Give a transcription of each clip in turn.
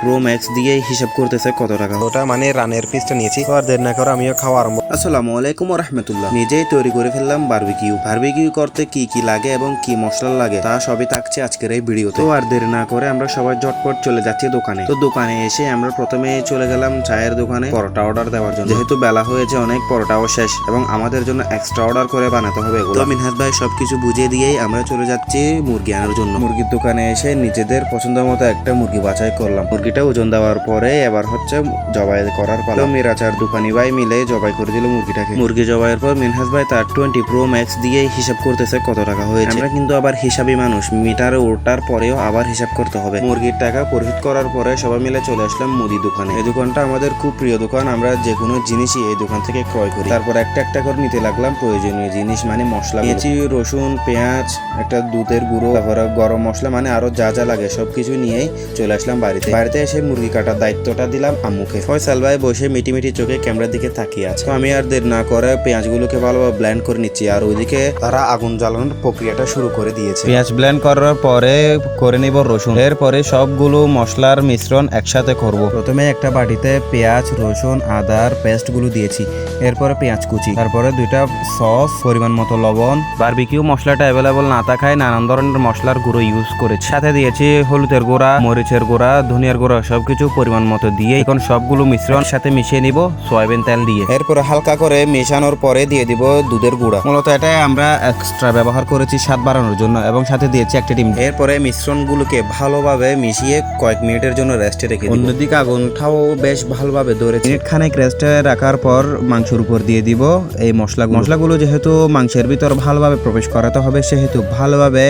Pro max দিয়ে হিসাব করতেছে কত টাকা। ওটা মানে রানের পিসটা নিয়েছি, আর দেরি না করে আমিও খাওয়া আরম্ভ। আসসালামু আলাইকুম ওয়া রাহমাতুল্লাহ। নিজেই তৈরি করে ফেললাম বারবিকিউ করতে কি কি লাগে এবং কি মশলা লাগে তা সবই থাকছে আজকের এই ভিডিওতে। তো আর দেরি না করে আমরা সবাই ঝটপট চলে যাচ্ছি দোকানে। তো দোকানে এসে আমরা প্রথমে চলে গেলাম চায়ের দোকানে পরোটা অর্ডার দেওয়ার জন্য। যেহেতু বেলা হয়েছে অনেক, পরোটাও শেষ এবং আমাদের জন্য এক্সট্রা অর্ডার করে বানাতে হবে এগুলো। তো মিনহাজ ভাই সবকিছু বুঝিয়ে দিয়েই আমরা চলে যাচ্ছি মুরগি আনার জন্য। মুরগির দোকানে এসে নিজেদের পছন্দ মতো একটা মুরগি বাছাই করলাম। মুরগিটা ওজন দেওয়ার পরে এবার হচ্ছে জবাই করার পালা। মিরাচার দোকানি ভাই মিলে জবাই করে দিল মুরগিটাকে। মুরগি জবাইয়ের পর মিনহাজ ভাই তার 20 প্রো ম্যাক্স দিয়ে হিসাব করতেছে কত টাকা হয়েছে। আমরা কিন্তু আবার হিসাবি মানুষ, মিটারে ওঠার পরেও আবার হিসাব করতে হবে। মুরগির টাকা পরিশোধ করার পরে সবাই মিলে চলে আসলাম মুদি দোকানে। এই দোকানটা আমাদের খুব প্রিয় দোকান, আমরা যে কোনো জিনিসই এই দোকান থেকে ক্রয় করি। তারপর একটা একটা করে নিতে লাগলাম প্রয়োজনীয় জিনিস, মানে মশলা নিয়েছি, রসুন, পেঁয়াজ, একটা দুধের গুঁড়ো, তারপরে গরম মশলা, মানে আরো যা যা লাগে সবকিছু নিয়েই চলে আসলাম বাড়িতে এসে মুরগি কাটার দায়িত্বটা দিলাম আম্মুকে। ফয়সাল ভাই বসে মিটি চোখে ক্যামেরার দিকে তাকিয়ে আছে। তো আমি আর দেরি না করে পেঁয়াজগুলোকে ভালোভাবে ব্লেন্ড করে নিচ্ছি, আর ওইদিকে তারা আগুন জ্বালানোর প্রক্রিয়াটা শুরু করে দিয়েছে। পেঁয়াজ ব্লেন্ড করার পরে করে নিব রসুন, এরপরে সবগুলো মশলার মিশ্রণ একসাথে করব। প্রথমে একটা বাটিতে পেঁয়াজ, রসুন, আদার পেস্ট গুলো দিয়েছি, এরপরে পেঁয়াজ কুচি, তারপরে দুইটা সস, পরিমাণ মতো লবণ। বারবিকিউ মশলাটা অ্যাভেলেবল না থাকায় নানান ধরনের মশলার গুঁড়ো ইউজ করেছি। সাথে দিয়েছি হলুদের গুঁড়া, মরিচের গুঁড়া, ধনিয়ার গুঁড়া, সবকিছু পরিমাণ মতো দিয়ে এখন সবগুলো মিশ্রণ সাথে মিশিয়ে নিব সয়াবিন তেল দিয়ে। এরপরে হালকা করে মেশানোর পরে দিয়ে দিব দুধের গুঁড়া। মূলত এটা আমরা এক্সট্রা ব্যবহার করেছি স্বাদ বাড়ানোর জন্য, এবং সাথে দিয়েছি একটা ডিম। এরপরে মিশ্রণগুলোকে ভালোভাবে মিশিয়ে কয়েক মিনিটের জন্য রেস্টে রেখে দিই। অন্যদিকে আগুনটাও বেশ ভালোভাবে ধরে মিনিট খানেক রেস্টে রাখার পর মাংসের উপর দিয়ে দিব এই মশলাগুলো। যেহেতু মাংসের ভিতর ভালোভাবে প্রবেশ করাতে হবে, সেহেতু ভালোভাবে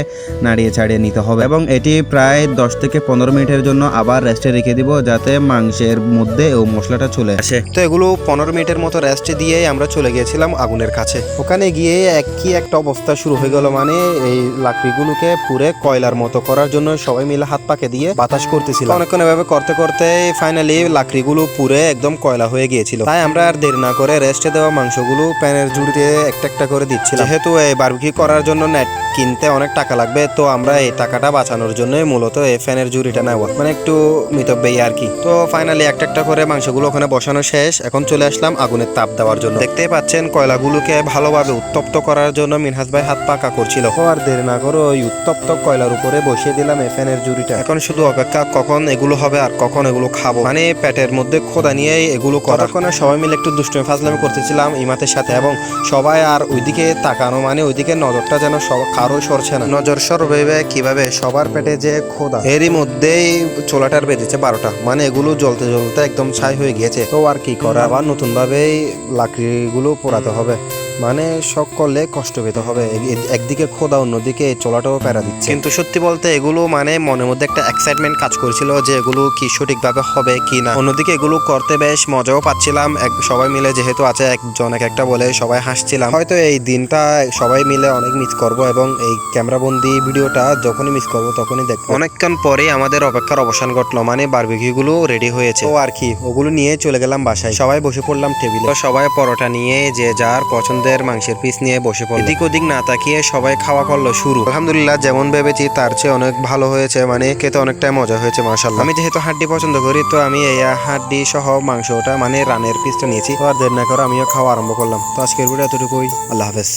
নাড়িয়ে ছাড়িয়ে নিতে হবে, এবং এটি প্রায় 10 থেকে 15 মিনিটের জন্য আবার রেস্টে রেখে দিব, যাতে মাংসের মধ্যে ও মশলাটা চলে আসে। তো এগুলো 15 মিনিটের মতো রেস্টে দিয়ে আমরা চলে গিয়েছিলাম আগুনের কাছে। ওখানে গিয়ে একটা অবস্থা শুরু হয়ে গেল, মানে এই লাকড়িগুলোকে পুরে কয়লার মতো করার জন্য সবাই মিলে হাত পাকে দিয়ে বাতাস করতেছিল। অনেকক্ষণ এভাবে করতে করতে ফাইনালি লাকড়িগুলো পুরে একদম কয়লা হয়ে গিয়েছিল। তাই আমরা আর দেরি না করে রেস্টে দেওয়া মাংসগুলো প্যানের জুড়িতে একটা একটা করে দিচ্ছিলাম। যেহেতু এই বারবিকিউ করার জন্য নেট কিনতে অনেক টাকা লাগবে, তো আমরা এই টাকাটা বাঁচানোর জন্য মূলত এই ফ্যানের জুড়িটা নেওয়া, মানে একটু মিতব্যয়ী আর কি। তো ফাইনালি একটা একটা করে মাংসগুলো ওখানে বসানো শেষ। এখন চলে আসলাম আগুনের তাপ দেওয়ার জন্য। দেখতেই পাচ্ছেন কয়লাগুলোকে ভালোভাবে উত্তপ্ত করার জন্য মিনহাজ ভাই হাত পাকা করছিল। আর দেরি না করে ওই উত্তপ্ত কয়লার উপরে বসিয়ে দিলাম এই ফ্যানের জুড়িটা। এখন শুধু অপেক্ষা কখন এগুলো হবে আর কখন এগুলো খাবো, মানে পেটের মধ্যে খোদা নিয়ে এগুলো করা। সবাই মিলে একটু দুষ্টুমি ফাজলামি করতেছিলাম ইমাতের সাথে, এবং সবাই আর ওইদিকে তাকানো, মানে ওইদিকে নজরটা যেন কারো সরছে না। নজর সরবে কিভাবে, সবার পেটে যে খোদা। এরই মধ্যেই চোলাটার বেজেছে 12টা, মানে এগুলো জ্বলতে জ্বলতে একদম ছাই হয়ে গিয়েছে। তো আর কি করা, আবার নতুন ভাবে লাকড়িগুলো পোড়াতে হবে, মানে শখ করলে কষ্ট পেতে হবে। একদিকে খোদা, অন্যদিকে চোলাটাও প্যারা দিচ্ছে। কিন্তু সত্যি বলতে এগুলো মানে মনের মধ্যে একটা এক্সাইটমেন্ট কাজ করছিল যে এগুলো কি সঠিকভাবে হবে কি না। অন্যদিকে এগুলো করতে বেশ মজাও পাচ্ছিলাম, সবাই মিলে যেহেতু আছে, একজন এক একটা বলে সবাই হাসছিলাম। হয়তো এই দিনটা সবাই মিলে অনেক মিস করব, এবং এই ক্যামেরাবন্দি ভিডিওটা যখনই মিস করবো তখনই দেখবো। অনেকক্ষণ পরে আমাদের অপেক্ষার অবসান ঘটলো, মানে বারবিকিউ গুলো রেডি হয়েছে। তো আর কি ওগুলো নিয়ে চলে গেলাম বাসায়। সবাই বসে পড়লাম টেবিলে। সবাই পরোটা নিয়ে যে যার পছন্দের মাংসের পিস নিয়ে বসে পড়ল। এদিক ওদিক না তাকিয়ে সবাই খাওয়া করলো শুরু। আলহামদুলিল্লাহ, যেমন ভেবেছি তার চেয়ে অনেক ভালো হয়েছে, মানে খেতে অনেকটাই মজা হয়েছে মাশাআল্লাহ। আমি যেহেতু হাড্ডি পছন্দ করি, তো আমি এই হাড্ডি সহ মাংসটা, মানে রানের পিসটা নিয়েছি। তো আর দেরি না করে আমিও খাওয়া আরম্ভ করলাম। তো আজকের ভিডিও এতটুকুই, আল্লাহ হাফেজ।